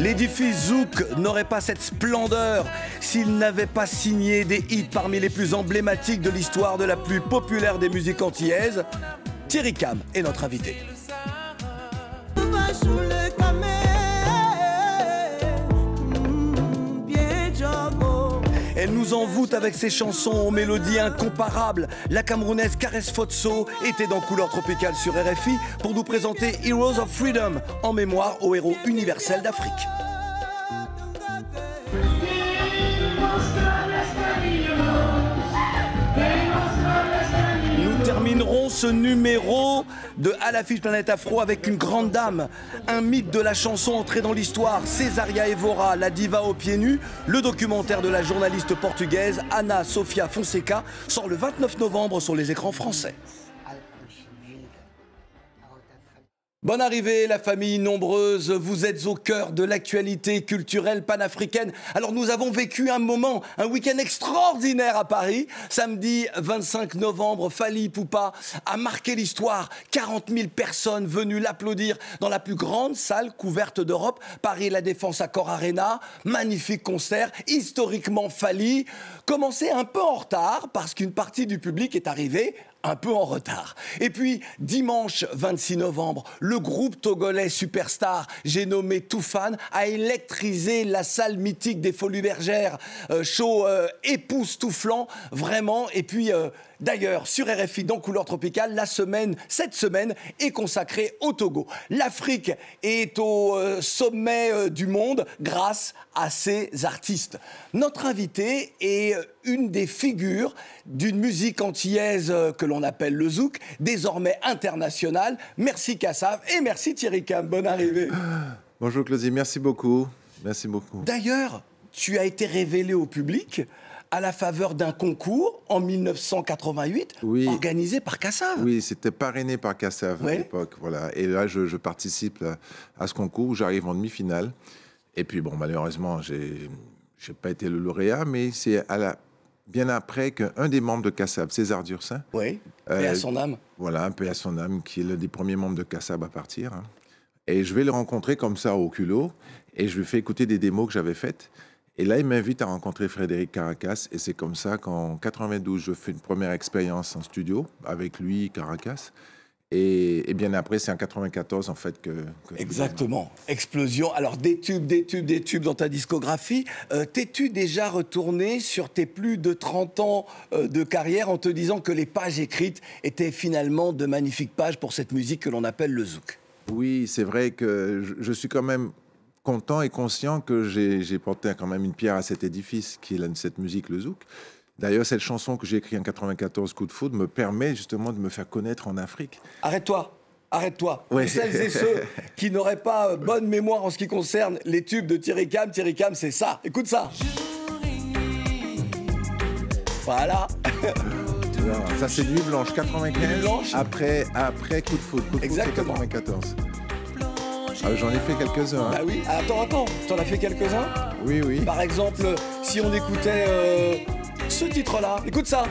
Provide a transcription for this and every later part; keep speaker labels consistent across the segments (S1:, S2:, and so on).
S1: L'édifice Zouk n'aurait pas cette splendeur s'il n'avait pas signé des hits parmi les plus emblématiques de l'histoire de la plus populaire des musiques antillaises. Thierry Cam est notre invité. Elle nous envoûte avec ses chansons aux mélodies incomparables. La Camerounaise Karès Fotso était dans Couleur Tropicale sur RFI pour nous présenter Heroes of Freedom, en mémoire aux héros universels d'Afrique. Nous terminerons ce numéro de À l'affiche Planète Afro avec une grande dame, un mythe de la chanson entré dans l'histoire, Césaria Évora, la diva aux pieds nus. Le documentaire de la journaliste portugaise Ana Sofia Fonseca sort le 29 novembre sur les écrans français. Bonne arrivée, la famille nombreuse. Vous êtes au cœur de l'actualité culturelle panafricaine. Alors nous avons vécu un moment, un week-end extraordinaire à Paris. Samedi 25 novembre, Fally Ipupa a marqué l'histoire. 40 000 personnes venues l'applaudir dans la plus grande salle couverte d'Europe, Paris La Défense Accor Arena. Magnifique concert, historiquement Fally. Commencé un peu en retard parce qu'une partie du public est arrivée un peu en retard. Et puis, dimanche 26 novembre, le groupe togolais Superstar, j'ai nommé Toufan, a électrisé la salle mythique des Folies Bergères. Show époustouflant, vraiment. Et puis, d'ailleurs, sur RFI, dans Couleur Tropicale, cette semaine est consacrée au Togo. L'Afrique est au sommet du monde grâce à ses artistes. Notre invité est une des figures d'une musique antillaise que l'on appelle le zouk, désormais internationale. Merci Kassav et merci Thierry Cam. Bonne arrivée.
S2: Bonjour Claudie, merci beaucoup. Merci beaucoup.
S1: D'ailleurs, tu as été révélé au public à la faveur d'un concours en 1988, oui, organisé par Kassav.
S2: Oui, c'était parrainé par Kassav à l'époque. Voilà. Et là, je participe à ce concours où j'arrive en demi-finale. Et puis, bon, malheureusement, j'ai pas été le lauréat, mais c'est bien après qu'un des membres de Kassav, César Dursin...
S1: Oui, paix à son âme.
S2: Voilà, paix à son âme, qui est l'un des premiers membres de Kassav à partir. Hein. Et je vais le rencontrer comme ça au culot, et je lui fais écouter des démos que j'avais faites. Et là, il m'invite à rencontrer Frédéric Caracas, et c'est comme ça qu'en 92, je fais une première expérience en studio avec lui, Caracas. Et bien après, c'est en 94, en fait, que
S1: exactement. Explosion. Alors, des tubes dans ta discographie. T'es-tu déjà retourné sur tes plus de 30 ans de carrière en te disant que les pages écrites étaient finalement de magnifiques pages pour cette musique que l'on appelle le zouk?
S2: Oui, c'est vrai que je suis quand même content et conscient que j'ai porté quand même une pierre à cet édifice qui est cette musique, le zouk. D'ailleurs, cette chanson que j'ai écrite en 94, Coup de foudre, me permet justement de me faire connaître en Afrique.
S1: Arrête-toi.
S2: Ouais.
S1: Pour celles et ceux qui n'auraient pas bonne mémoire en ce qui concerne les tubes de Thierry Cam, c'est ça. Écoute ça. Voilà.
S2: Ça, c'est Nuit Blanche, 95.
S1: Nuit Blanche.
S2: Après Coup de foudre. Coup de foudre, c'est 94. Ah, j'en ai fait quelques-uns. Hein.
S1: Bah oui. Attends. T'en as fait quelques-uns?
S2: Oui.
S1: Par exemple, si on écoutait ce titre-là, écoute ça.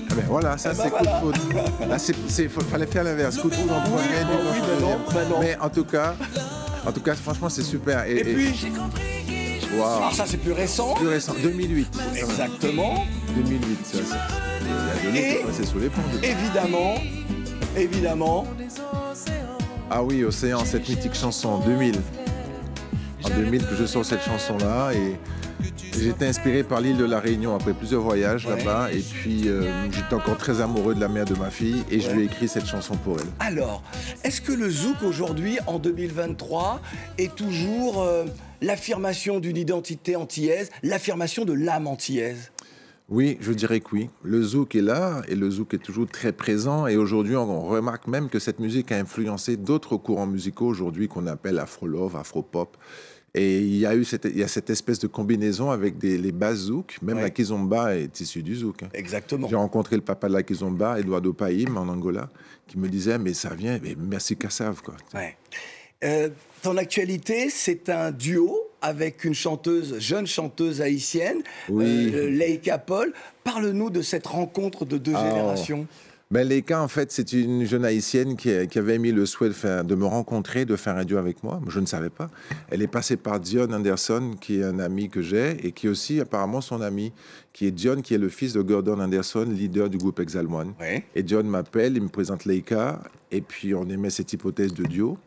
S2: Ah ben voilà, ça c'est voilà. Coup de foudre. Là, fallait faire l'inverse. Coup de foudre en premier, non. Mais en tout cas, franchement, c'est super.
S1: Et puis,
S2: wow.
S1: Alors ça, c'est plus récent.
S2: 2008.
S1: Exactement.
S2: 2008, ça. Il y a de l'eau qui passait sous les ponts.
S1: Évidemment.
S2: Ah oui, Océan, cette mythique chanson, 2000. En 2000 que je sors cette chanson-là et j'ai été inspiré par l'île de la Réunion après plusieurs voyages là-bas et puis j'étais encore très amoureux de la mère de ma fille et je lui ai écrit cette chanson pour elle.
S1: Alors, est-ce que le zouk aujourd'hui, en 2023, est toujours l'affirmation d'une identité antillaise, l'affirmation de l'âme antillaise?
S2: Oui, je dirais que oui. Le zouk est là et le zouk est toujours très présent et aujourd'hui on remarque même que cette musique a influencé d'autres courants musicaux aujourd'hui qu'on appelle afro-love, afro-pop. Et il y a cette espèce de combinaison avec les bases zouk, même la kizomba est issue du zouk. Hein.
S1: Exactement.
S2: J'ai rencontré le papa de la kizomba, Eduardo Paim, en Angola, qui me disait mais ça vient, mais merci Kassav quoi.
S1: Ouais. Ton actualité, c'est un duo avec une jeune chanteuse haïtienne, Leïka Paul. Parle-nous de cette rencontre de deux générations.
S2: Ben, Leïka, en fait, c'est une jeune haïtienne qui avait émis le souhait de me rencontrer, de faire un duo avec moi. Je ne savais pas. Elle est passée par Dion Anderson, qui est un ami que j'ai, et qui est aussi apparemment son ami, qui est Dion, qui est le fils de Gordon Anderson, leader du groupe Exile One.
S1: Ouais.
S2: Et Dion m'appelle, il me présente Leïka, et puis on émet cette hypothèse de duo.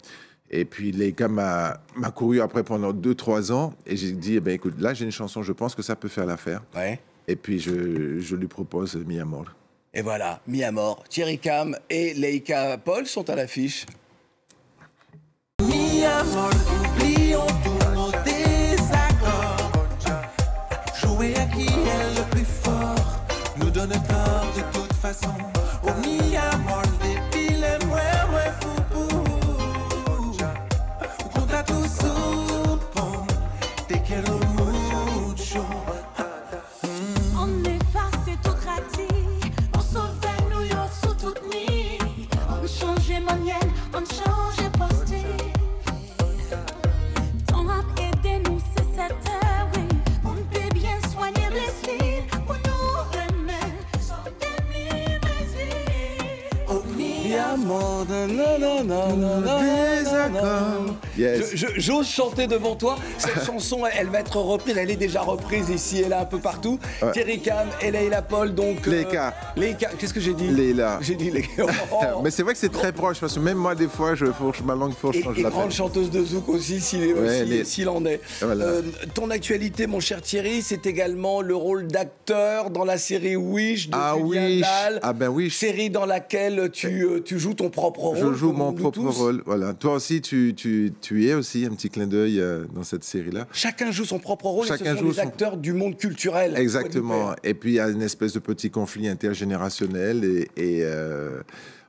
S2: Et puis Leïka m'a couru après pendant 2-3 ans, et j'ai dit, eh ben, écoute, là j'ai une chanson, je pense que ça peut faire l'affaire.
S1: Ouais.
S2: Et puis je lui propose Mi Amor.
S1: Et voilà, Mi Amor, Thierry Cam et Leïka Paul sont à l'affiche.
S3: Mi amor, oublions tous nos désaccords. Jouer à qui est le plus fort nous donne tort de toute façon. Oh mi amor, dépile moi fou. Conta tu supo, te quiero mucho.
S4: On efface tout raté, on sauve nous yo sous toute nuit. On change manière, on change posture. Ton rap aidez-nous, c'est cette heure, oui. On peut bien soigner blessés, pour nous aimer, sans
S3: Oh mi
S1: Mi Amor, nanana.
S2: Yes.
S1: J'ose chanter devant toi. Cette chanson, elle va être reprise. Elle est déjà reprise ici et là, un peu partout.
S2: Ouais.
S1: Thierry Cam et Leïla Paul, donc.
S2: Leïka.
S1: Leïka. Qu'est-ce que j'ai dit?
S2: Leïla.
S1: J'ai dit Leïla. Oh.
S2: Mais c'est vrai que c'est très proche, parce que même moi, des fois, je fourche ma langue pour
S1: Et
S2: changer la
S1: grande
S2: tête.
S1: chanteuse de zouk aussi, s'il en est.
S2: Voilà.
S1: Ton actualité, mon cher Thierry, c'est également le rôle d'acteur dans la série Wish de Julien
S2: Wish.
S1: Dalle.
S2: Ah ben Wish.
S1: Série dans laquelle tu joues ton propre rôle.
S2: Je joue
S1: comme
S2: mon
S1: nous
S2: propre
S1: tous.
S2: rôle. Voilà. Toi aussi, tu y es aussi, un petit clin d'œil dans cette série-là.
S1: Chacun joue son propre rôle.
S2: Chacun
S1: et ce sont
S2: joue
S1: les
S2: son-
S1: acteurs du monde culturel.
S2: Exactement. Et puis, il y a une espèce de petit conflit intergénérationnel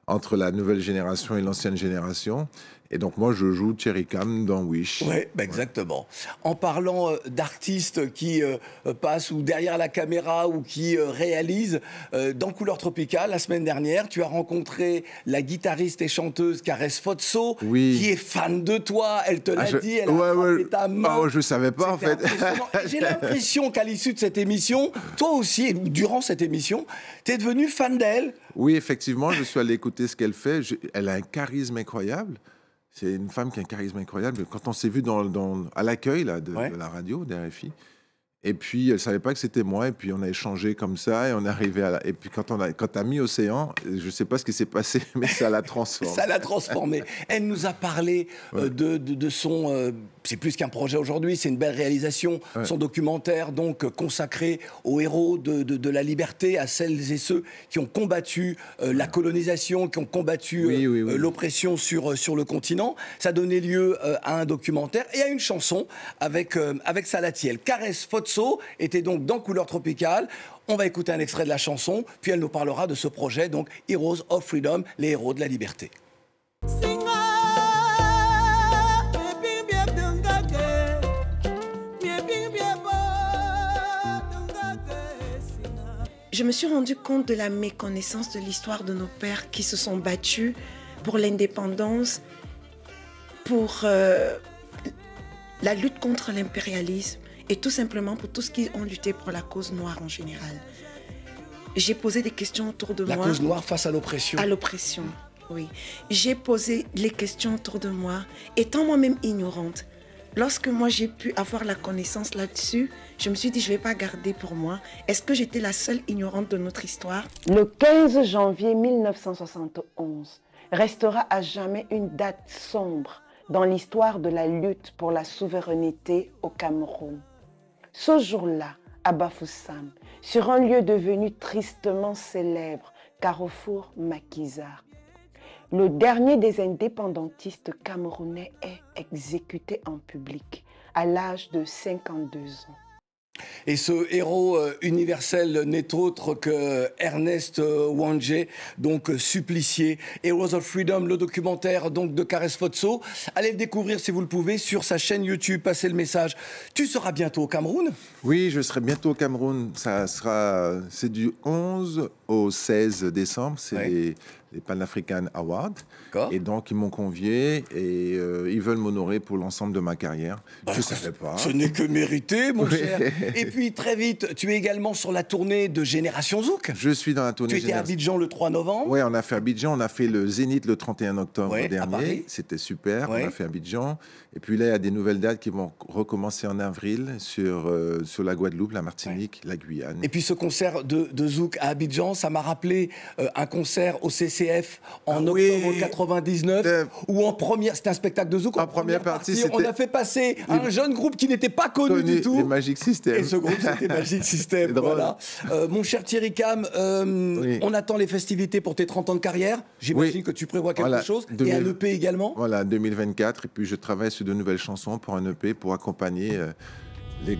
S2: entre la nouvelle génération et l'ancienne génération. Et donc, moi, je joue Thierry Cam dans Wish.
S1: Oui, exactement. En parlant d'artistes qui passent ou derrière la caméra ou qui réalisent, dans Couleur Tropicale, la semaine dernière, tu as rencontré la guitariste et chanteuse Caresse Fotso,
S2: Oui.
S1: qui est fan de toi. Elle te l'a
S2: Ah,
S1: dit, elle a frappé ta main.
S2: Oh, je ne savais pas, en
S1: C'était
S2: fait.
S1: impressionnant. Et j'ai l'impression qu'à l'issue de cette émission, toi aussi, et durant cette émission, tu es devenu fan d'elle.
S2: Oui, effectivement, je suis allé écouter ce qu'elle fait. Elle a un charisme incroyable. C'est une femme qui a un charisme incroyable. Quand on s'est vu à l'accueil là, de la radio, d'RFI, et puis elle ne savait pas que c'était moi, et puis on a échangé comme ça, et on est arrivé à Et puis quand t'as mis Océan, je ne sais pas ce qui s'est passé, mais ça l'a transformé.
S1: Ça l'a transformé. Elle nous a parlé de son... c'est plus qu'un projet aujourd'hui, c'est une belle réalisation.
S2: Ouais.
S1: Son documentaire, donc, consacré aux héros de la liberté, à celles et ceux qui ont combattu la colonisation, qui ont combattu
S2: Oui.
S1: l'oppression sur le continent. Ça a donné lieu à un documentaire et à une chanson avec Salatiel. Caresse Fotso était donc dans Couleur Tropicale. On va écouter un extrait de la chanson, puis elle nous parlera de ce projet, donc Heroes of Freedom, les héros de la liberté.
S5: Je me suis rendu compte de la méconnaissance de l'histoire de nos pères qui se sont battus pour l'indépendance, pour la lutte contre l'impérialisme et tout simplement pour tout ce qui ont lutté pour la cause noire en général. J'ai posé des questions autour de moi.
S1: La cause noire face à l'oppression.
S5: À l'oppression, oui. J'ai posé les questions autour de moi, étant moi-même ignorante. Lorsque moi j'ai pu avoir la connaissance là-dessus, je me suis dit je ne vais pas garder pour moi. Est-ce que j'étais la seule ignorante de notre histoire? Le 15 janvier 1971 restera à jamais une date sombre dans l'histoire de la lutte pour la souveraineté au Cameroun. Ce jour-là, à Bafoussam, sur un lieu devenu tristement célèbre, Carrefour Maquisard, le dernier des indépendantistes camerounais est exécuté en public à l'âge de 52 ans.
S1: Et ce héros universel n'est autre que Ernest Wangé, donc supplicié. Heroes of Freedom, le documentaire donc de Caresse Fotso. Allez le découvrir si vous le pouvez sur sa chaîne YouTube. Passez le message. Tu seras bientôt au Cameroun?
S2: Oui, je serai bientôt au Cameroun. C'est du 11 au 16 décembre. C'est les Pan African Awards.
S1: D'accord.
S2: Et donc, ils m'ont convié et ils veulent m'honorer pour l'ensemble de ma carrière. Je ne savais pas.
S1: Ce n'est que mérité, mon
S2: Oui.
S1: cher. Et puis, très vite, tu es également sur la tournée de Génération Zouk.
S2: Je suis dans la tournée
S1: Tu étais à
S2: générale.
S1: Abidjan le 3 novembre.
S2: Oui, on a fait Abidjan, on a fait le Zénith le 31 octobre
S1: Ouais, à Paris.
S2: dernier. C'était super,
S1: Ouais.
S2: on a fait Abidjan. Et puis là, il y a des nouvelles dates qui vont recommencer en avril sur la Guadeloupe, la Martinique, la Guyane.
S1: Et puis ce concert de Zouk à Abidjan, ça m'a rappelé un concert au CCF en
S2: Ah
S1: octobre
S2: oui.
S1: 99, où en première, c'était un spectacle de Zouk.
S2: En première partie,
S1: on
S2: c'était
S1: a fait passer un jeune groupe qui n'était pas connu du tout.
S2: Les Magic System.
S1: Et ce groupe, c'était Magic System.
S2: C'est drôle.
S1: Voilà. Mon cher Thierry Cam,
S2: Oui.
S1: on attend les festivités pour tes 30 ans de carrière. J'imagine
S2: Oui.
S1: que tu prévois quelque
S2: Voilà.
S1: chose. Et
S2: 2000.
S1: un EP également.
S2: Voilà, 2024. Et puis je travaille sur de nouvelles chansons pour un EP pour accompagner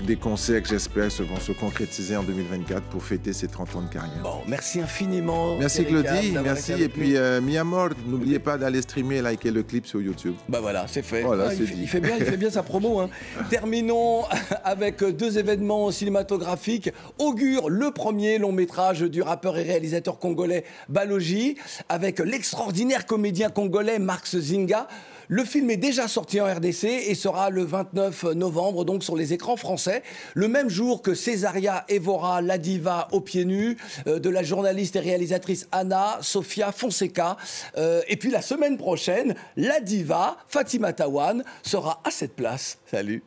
S2: des concerts que j'espère vont se concrétiser en 2024 pour fêter ces 30 ans de carrière.
S1: Bon, merci infiniment.
S2: Merci
S1: Thierry Cam,
S2: Claudie,
S1: d'avoir
S2: merci.
S1: été
S2: Et
S1: avec
S2: puis
S1: nous.
S2: mi amor, n'oubliez pas d'aller streamer et liker le clip sur YouTube.
S1: Bah voilà, c'est fait.
S2: Voilà,
S1: Ah,
S2: c'est
S1: il
S2: dit.
S1: fait bien sa promo. Hein. Terminons avec deux événements cinématographiques. Augure le premier long métrage du rappeur et réalisateur congolais Balogi avec l'extraordinaire comédien congolais Marx Zinga. Le film est déjà sorti en RDC et sera le 29 novembre, donc sur les écrans français. Le même jour que Césaria Evora, la diva aux pieds nus, de la journaliste et réalisatrice Anna Sofia Fonseca. Et puis la semaine prochaine, la diva Fatima Tawan sera à cette place. Salut.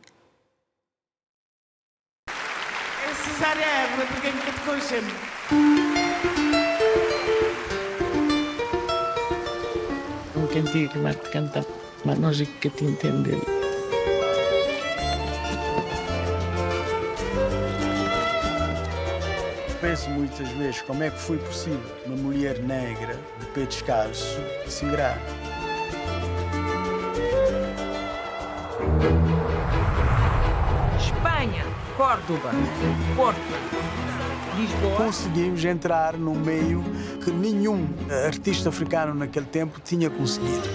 S6: Um cantigo que Marco canta, mas nós é que te entender.
S7: Penso muitas vezes como é que foi possível uma mulher negra, de pé descalço, se ingrar.
S8: Espanha, Córdoba, Porto, Lisboa.
S7: Conseguimos entrar num meio que nenhum artista africano naquele tempo tinha conseguido.